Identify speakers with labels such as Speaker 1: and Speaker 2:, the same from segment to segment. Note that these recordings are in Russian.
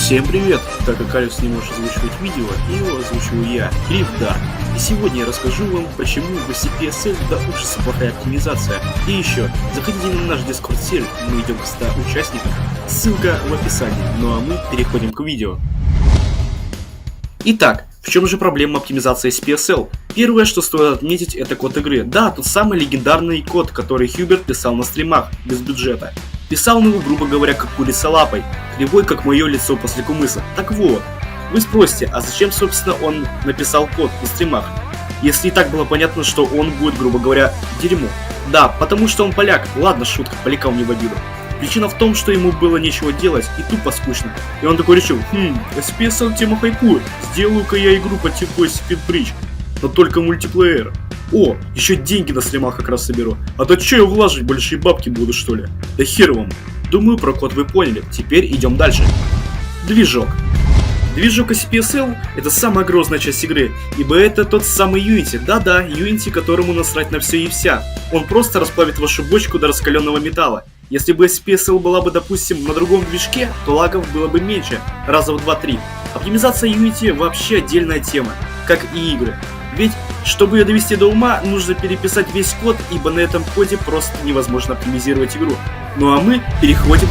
Speaker 1: Всем привет! Так как Алексс не может озвучивать видео, его озвучиваю я, Клифф. И сегодня я расскажу вам, почему в CPSL до ужаса плохая оптимизация. И еще, заходите на наш Discord сервер, мы идем к 100 участникам, ссылка в описании. Ну а мы переходим к видео. Итак, в чем же проблема оптимизации CPSL? Первое, что стоит отметить, это код игры. Да, тот самый легендарный код, который Хьюберт писал на стримах, без бюджета. Писал он его, грубо говоря, как курица лапой, кривой, как мое лицо после кумыса. Так вот, вы спросите, а зачем, собственно, он написал код на стримах, если и так было понятно, что он будет, грубо говоря, дерьмо? Да, потому что он поляк. Ладно, шутка, полякам не в обиду. Причина в том, что ему было нечего делать и тупо скучно. И он такой решил, SPSL тема хайпует, сделаю-ка я игру по типу Speed Bridge, но только мультиплеер. О, еще деньги на стримах как раз соберу. А то че я влажить, большие бабки буду, что ли? Да хер вам. Думаю, про код вы поняли. Теперь идем дальше. Движок. Движок CPSL — это самая грозная часть игры, ибо это тот самый Unity. Да-да, Unity, которому насрать на все и вся. Он просто расплавит вашу бочку до раскаленного металла. Если бы SPSL была бы, допустим, на другом движке, то лагов было бы меньше, раза в 2-3. Оптимизация Unity вообще отдельная тема, как и игры. Ведь, чтобы ее довести до ума, нужно переписать весь код, ибо на этом коде просто невозможно оптимизировать игру. Ну а мы переходим...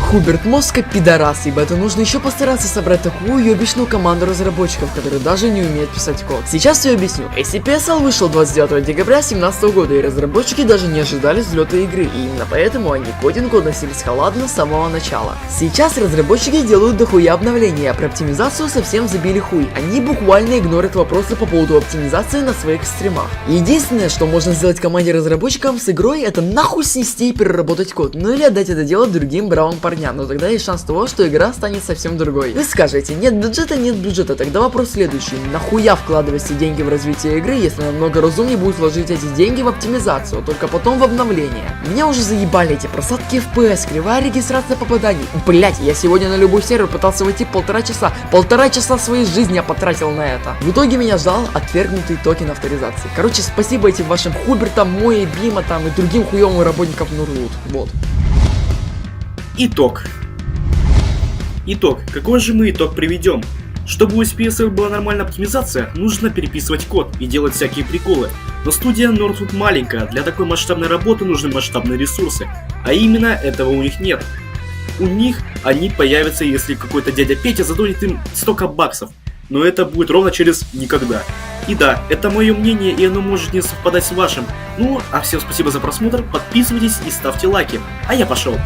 Speaker 2: Хуберт Моска пидорас, ибо это нужно еще постараться собрать такую уебищную команду разработчиков, которые даже не умеют писать код. Сейчас все объясню. CPSL вышел 29 декабря 2017 года, и разработчики даже не ожидали взлета игры, и именно поэтому они к кодингу относились халатно с самого начала. Сейчас разработчики делают дохуя обновления, а про оптимизацию совсем забили хуй. Они буквально игнорят вопросы по поводу оптимизации на своих стримах. Единственное, что можно сделать команде разработчикам с игрой, это нахуй снести и переработать код, ну или отдать это дело другим бравым парням. Но тогда есть шанс того, что игра станет совсем другой. Вы скажете, нет бюджета, тогда вопрос следующий. Нахуя вкладывать все деньги в развитие игры, если намного разумнее будет вложить эти деньги в оптимизацию, только потом в обновление? Меня уже заебали эти просадки FPS, кривая регистрация попаданий. Блять, я сегодня на любой сервер пытался войти полтора часа своей жизни я потратил на это. В итоге меня ждал отвергнутый токен авторизации. Короче, спасибо этим вашим Хубертам, Мои, Бима там и другим хуевым работникам Нурлут. Вот.
Speaker 1: Итог. Какой же мы итог приведем? Чтобы у SPSL была нормальная оптимизация, нужно переписывать код и делать всякие приколы. Но студия Northwood маленькая, для такой масштабной работы нужны масштабные ресурсы. А именно этого у них нет. У них они появятся, если какой-то дядя Петя задонет им столько баксов. Но это будет ровно через никогда. И да, это мое мнение, и оно может не совпадать с вашим. Ну, а всем спасибо за просмотр, подписывайтесь и ставьте лайки. А я пошел.